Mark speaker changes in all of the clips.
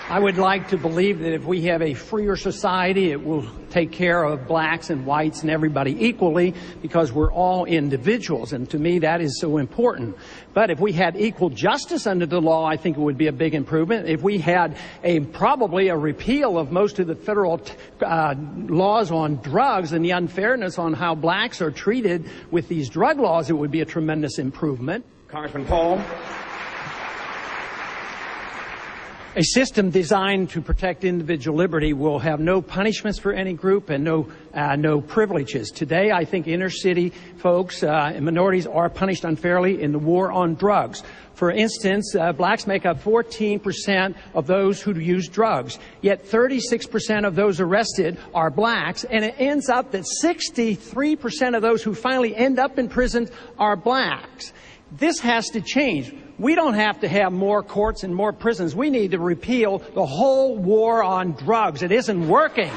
Speaker 1: I would like to believe that if we have a freer society, it will take care of blacks and whites and everybody equally, because we're all individuals, and to me that is so important. But if we had equal justice under the law, I think it would be a big improvement. If we had probably a repeal of most of the federal laws on drugs and the unfairness on how blacks are treated with these drug laws, it would be a tremendous improvement.
Speaker 2: Congressman Paul.
Speaker 1: A system designed to protect individual liberty will have no punishments for any group and no privileges. Today, I think inner city folks and minorities are punished unfairly in the war on drugs. For instance, blacks make up 14% of those who use drugs, yet 36% of those arrested are blacks, and it ends up that 63% of those who finally end up in prison are blacks. This has to change. We don't have to have more courts and more prisons. We need to repeal the whole war on drugs. It isn't working.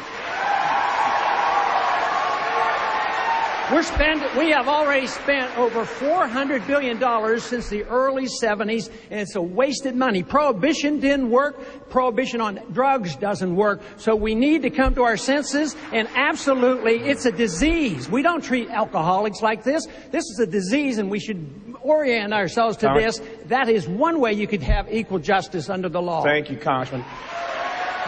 Speaker 1: We have already spent over $400 billion since the early 70s, and it's a wasted money. Prohibition didn't work. Prohibition on drugs doesn't work. So we need to come to our senses, and absolutely, it's a disease. We don't treat alcoholics like this. This is a disease, and we should orient ourselves to this. That is one way you could have equal justice under the law.
Speaker 2: Thank you, Congressman.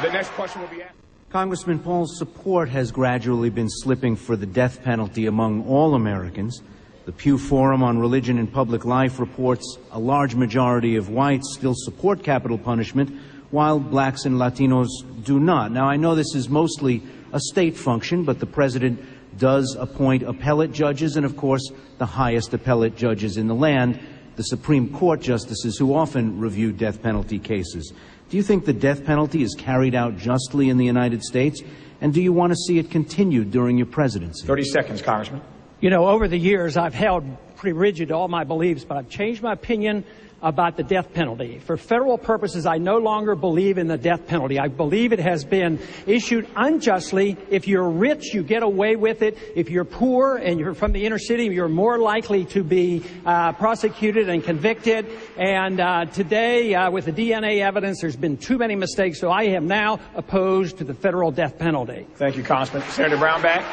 Speaker 2: The next question will be asked.
Speaker 3: Congressman Paul's support has gradually been slipping for the death penalty among all Americans. The Pew Forum on Religion and Public Life reports a large majority of whites still support capital punishment, while blacks and Latinos do not. Now, I know this is mostly a state function, but the president does appoint appellate judges and, of course, the highest appellate judges in the land, the Supreme Court justices who often review death penalty cases. Do you think the death penalty is carried out justly in the United States? And do you want to see it continued during your presidency?
Speaker 2: 30 seconds, Congressman.
Speaker 1: You know, over the years, I've held pretty rigid to all my beliefs, but I've changed my opinion about the death penalty. For federal purposes, I no longer believe in the death penalty. I believe it has been issued unjustly. If you're rich, you get away with it. If you're poor and you're from the inner city, you're more likely to be prosecuted and convicted. And today, with the DNA evidence, there's been too many mistakes, so I am now opposed to the federal death penalty.
Speaker 2: Thank you, Congressman. Senator Brownback.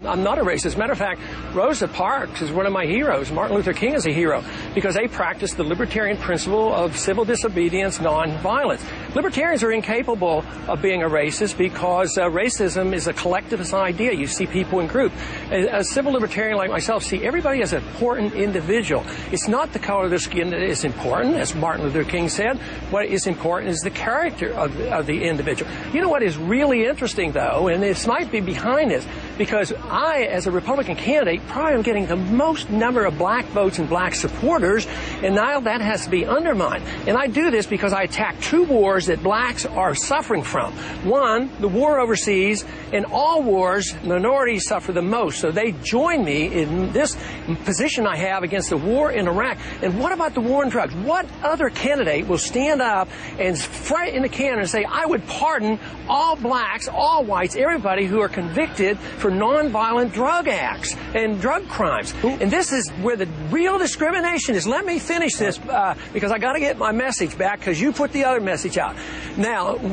Speaker 4: I'm not a racist. Matter of fact, Rosa Parks is one of my heroes. Martin Luther King is a hero because they practice the libertarian principle of civil disobedience, nonviolence. Libertarians are incapable of being a racist because racism is a collectivist idea. You see people in groups. A civil libertarian like myself see everybody as an important individual. It's not the color of their skin that is important, as Martin Luther King said. What is important is the character of the individual. You know what is really interesting, though, and this might be behind this, because I, as a Republican candidate, probably am getting the most number of black votes and black supporters, and now that has to be undermined. And I do this because I attack two wars that blacks are suffering from. One, the war overseas. In all wars, minorities suffer the most. So they join me in this position I have against the war in Iraq. And what about the war on drugs? What other candidate will stand up and frighten the cannon and say, I would pardon all blacks, all whites, everybody who are convicted for nonviolent drug acts and drug crimes? And this is where the real discrimination is. Let me finish this because I got to get my message back, because you put the other message out. Now, if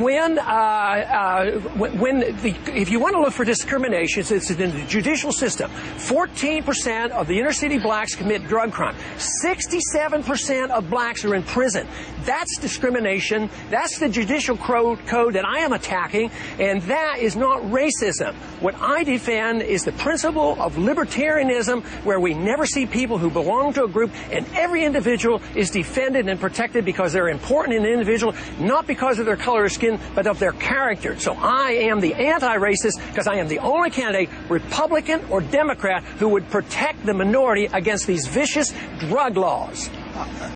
Speaker 4: you want to look for discrimination, it's in the judicial system. 14% of the inner city blacks commit drug crime. 67% of blacks are in prison. That's discrimination. That's the judicial code that I am attacking, and that is not racism. What I defend is the principle of libertarianism, where we never see people who belong to a group, and every individual is defended and protected because they're important in the individual, not because of their color of skin, but of their character. So I am the anti-racist because I am the only candidate, Republican or Democrat, who would protect the minority against these vicious drug laws.